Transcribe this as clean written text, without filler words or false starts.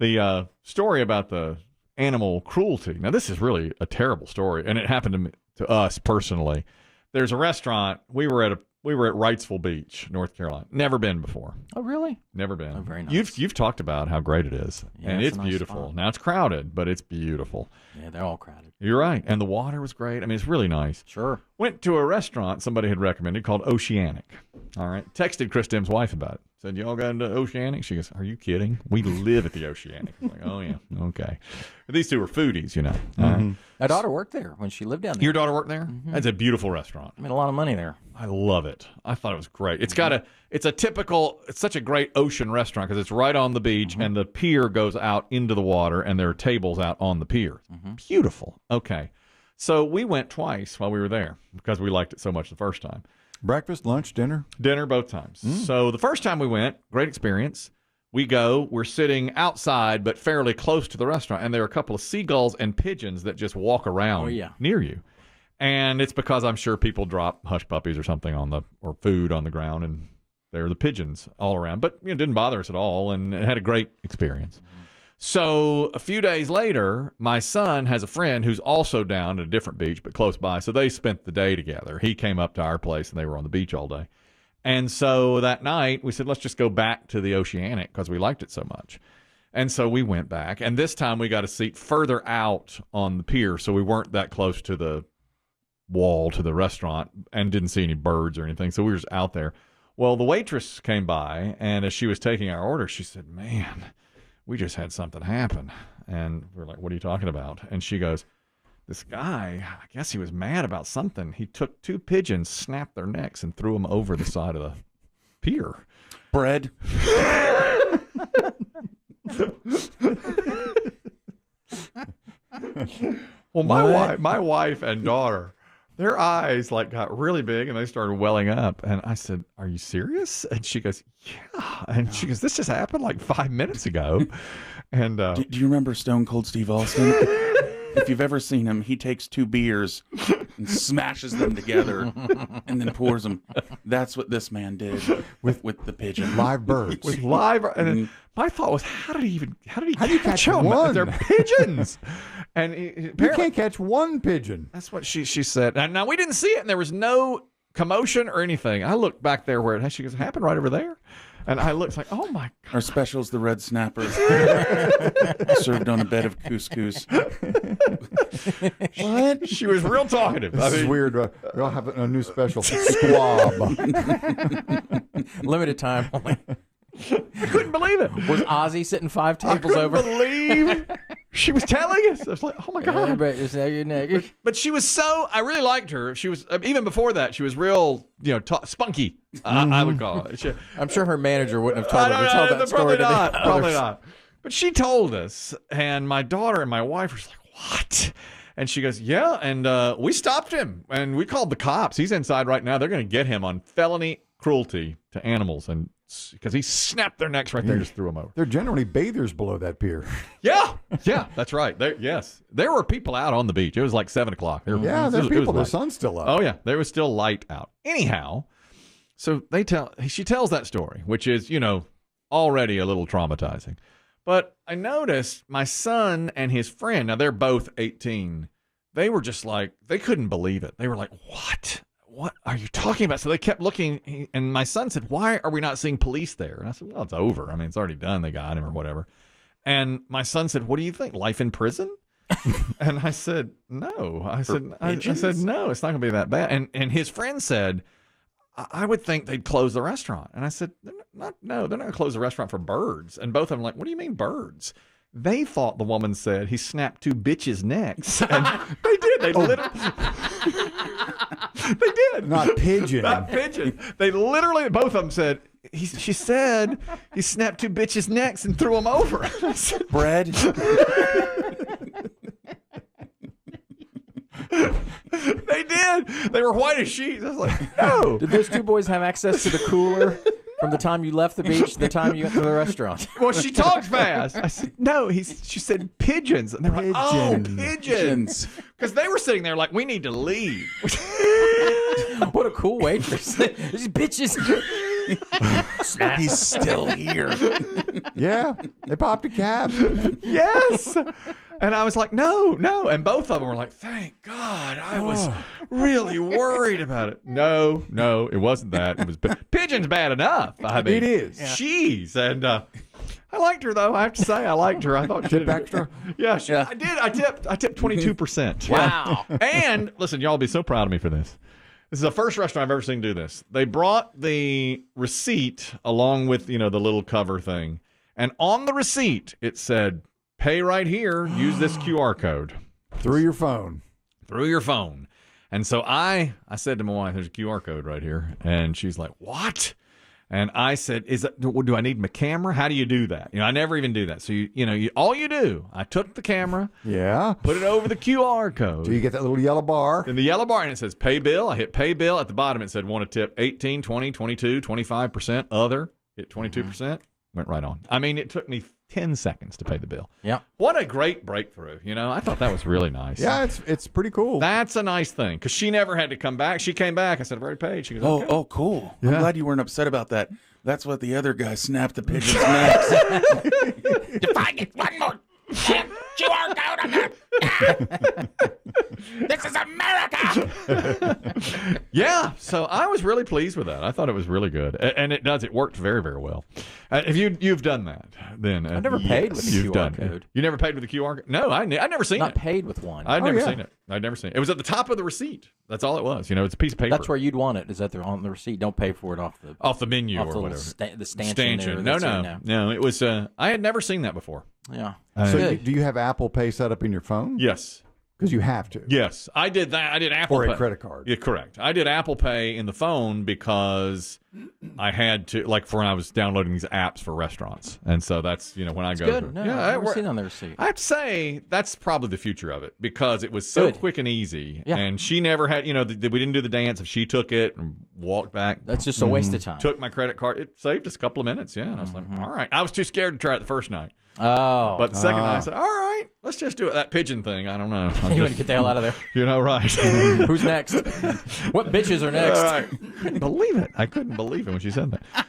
The story about the animal cruelty. Now, this is really a terrible story, and it happened to us personally. There's a restaurant. We were at Wrightsville Beach, North Carolina. Never been before. Oh, really? Never been. Oh, very nice. You've talked about how great it is, and it's a nice beautiful. spot. Now it's crowded, but it's beautiful. Yeah, they're all crowded. You're right, and the water was great. I mean, it's really nice. Sure. Went to a restaurant somebody had recommended called Oceanic. All right, texted Chris Demm's wife about it. Said, y'all got into Oceanic? She goes, are you kidding? We live at the Oceanic. I'm like, oh, yeah, okay. But these two were foodies, you know. My daughter worked there when she lived down there. Your daughter worked there? That's a beautiful restaurant. I made a lot of money there. I love it. I thought it was great. It's such a great ocean restaurant because it's right on the beach and the pier goes out into the water and there are tables out on the pier. Beautiful. Okay. So we went twice while we were there because we liked it so much the first time. Breakfast, lunch, dinner? Dinner both times. So the first time we went, great experience. We're sitting outside but fairly close to the restaurant, and there are a couple of seagulls and pigeons that just walk around near you. And it's because I'm sure people drop hush puppies or something or food on the ground, and there are the pigeons all around. But it didn't bother us at all, and it had a great experience. So a few days later, my son has a friend who's also down at a different beach, but close by. So they spent the day together. He came up to our place, and they were on the beach all day. And so that night, we said, let's just go back to the Oceanic because we liked it so much. And so we went back. And this time we got a seat further out on the pier, so we weren't that close to the wall to the restaurant and didn't see any birds or anything. So we were just out there. Well, the waitress came by, and as she was taking our order, she said, man, we just had something happen. And we're like, what are you talking about? And she goes, this guy, I guess he was mad about something. He took two pigeons, snapped their necks, and threw them over the side of the pier. Bread. Well, my wife and daughter, their eyes got really big and they started welling up. And I said, are you serious? And she goes, yeah. And she goes, this just happened 5 minutes ago. And do you remember Stone Cold Steve Austin? If you've ever seen him, he takes two beers and smashes them together and then pours them. That's what this man did with the pigeon. Live birds. With live, and my thought was, how did he catch one? them? They're pigeons. And You can't catch one pigeon. That's what she said. And now we didn't see it, and there was no commotion or anything. I looked back there where she goes, it happened right over there. And I looked like, oh my God. Our special's the red snapper, served on a bed of couscous. What? She was real talkative. This is weird. We'll have a new special. Squab. Limited time only. I couldn't believe it. Was Ozzy sitting 5 I tables couldn't over? believe she was telling us. I was like, oh my God. Everybody just have your neck. But she was I really liked her. She was, even before that, she was real, spunky, I would call it. I'm sure her manager wouldn't have told her to tell that probably story to not, the Probably others. not. But she told us, and my daughter and my wife were just like, what? And she goes, yeah, and we stopped him, and we called the cops. He's inside right now. They're going to get him on felony cruelty to animals, and because he snapped their necks right there and just threw them over. There are generally bathers below that pier. Yeah, that's right. There were people out on the beach. It was like 7 o'clock. There are people. The sun's still up. Oh, yeah. There was still light out. Anyhow, so she tells that story, which is, already a little traumatizing. But I noticed my son and his friend, now they're both 18, they were just they couldn't believe it. They were like, what? What are you talking about? So they kept looking, and my son said, why are we not seeing police there? And I said, well, it's over. I mean, it's already done. They got him or whatever. And my son said, what do you think? Life in prison? And I said, no. I said, no, it's not going to be that bad. And his friend said, I would think they'd close the restaurant. And I said, they're not going to close the restaurant for birds. And both of them were like, what do you mean birds? They thought the woman said he snapped two bitches' necks. And they did. They literally... They did. Not pigeon. Not pigeon. They literally, both of them said, she said he snapped two bitches' necks and threw them over. I said, Bread. They did. They were white as sheets. I was like, no. Did those two boys have access to the cooler from the time you left the beach to the time you went to the restaurant? Well, she talked fast. I said, no. She said pigeons. And they were like, oh, pigeons. Because they were sitting there like, we need to leave. What a cool waitress. These bitches. He's still here. Yeah, they popped a cap. Yes. And I was like, no. And both of them were like, thank God. I was really worried about it. No, it wasn't that. It was Pigeon's bad enough. I mean, It is. Jeez. And I liked her, though. I have to say, I liked her. I thought she Tip did extra? Yeah, I did. I tipped 22%. Wow. And listen, y'all will be so proud of me for this. This is the first restaurant I've ever seen do this. They brought the receipt along with, the little cover thing. And on the receipt, it said, pay right here. Use this QR code. Through your phone. And so I said to my wife, there's a QR code right here. And she's like, what? And I said, do I need my camera? How do you do that? I never even do that. So, all you do, I took the camera, Yeah. put it over the QR code. So you get that little yellow bar. In the yellow bar, and it says pay bill. I hit pay bill. At the bottom, it said want to tip 18, 20, 22, 25%, other. Hit 22%. Went right on. I mean, it took me 10 seconds to pay the bill. Yeah. What a great breakthrough. I thought that was really nice. Yeah, it's pretty cool. That's a nice thing because she never had to come back. She came back. I said, I've already paid. She goes, okay. Oh, cool. Yeah. I'm glad you weren't upset about that. That's what the other guy snapped the pigeon's necks. If I get one more QR code on that, this is America. Yeah, so I was really pleased with that. I thought it was really good, and it worked very, very well. If you've done that, then I never paid with the you've QR done code. You never paid with the QR code? No, I'd never seen Not it. paid with one. I'd never yeah. seen it. I'd never seen it. It was at the top of the receipt. That's all it was. It's a piece of paper. That's where you'd want it. Is that they're on the receipt? Don't pay for it off the menu off or the whatever. the stanchion. There, No. It was. I had never seen that before. Yeah. So Good. do you have Apple Pay set up in your phone? Yes. Because you have to. Yes, I did that. I did Apple Or Pay. a credit card. Yeah, correct. I did Apple Pay in the phone because I had to, for when I was downloading these apps for restaurants. And so that's, when I go Good. through. No, Yeah, I've never seen it on the receipt. I have to say that's probably the future of it because it was so Good. quick and easy. Yeah. And she never had, we didn't do the dance. If she took it and walked back, That's just a waste of time. took my credit card, it saved us a couple of minutes. Yeah. And I was like, all right. I was too scared to try it the first night. Oh. But the second night, I said, all right, let's just do it. That pigeon thing, I don't know. you want to get the hell out of there. Right. Who's next? What bitches are next? All right. Believe it. I couldn't believe it when she said that.